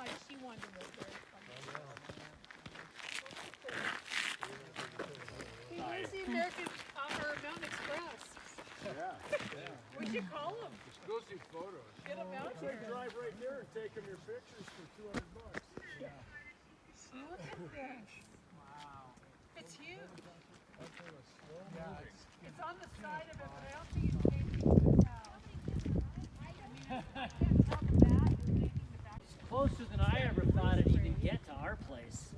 decided she wanted to live there. He lives the American, or Mountain Express. Yeah. What'd you call him? Exclusive photos. Get him out They here. drive right there and take them your pictures for $200. Look at this. Wow. It's huge. It's on the side of it, but I don't think it's changing the house. It's closer than I ever thought it'd even get to our place.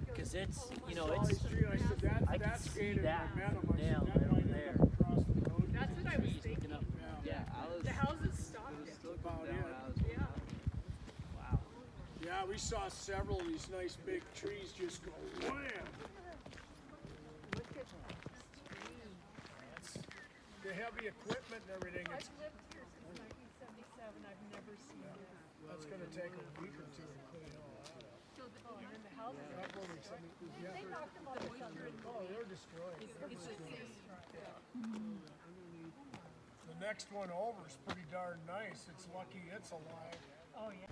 Because it's, you know, it's, I said, I can that's see gated that momentum. I said, nail that right over might end there. up across the road. That's what I was Trees thinking. looking up. Yeah. The houses stopped it. About it. Yeah. Wow. Yeah, we saw several of these nice big trees just go wham. Look at this tree. The heavy equipment and everything, I've it's, lived here since 1977. I've never seen this. that's going to take a week or two to clean all that up. Oh, and then the houses. Couple of weeks, I mean, yeah. They knocked them all down. Oh, they're destroyed. It's the same. The next one over is pretty darn nice. It's lucky it's alive. Oh, yeah.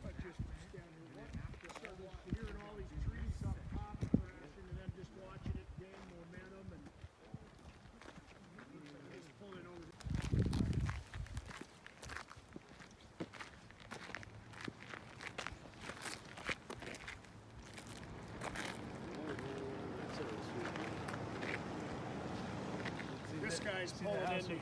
I just standing there, started hearing all these trees up top crashing and then just watching it gain momentum and just pulling over. This guy's pulling into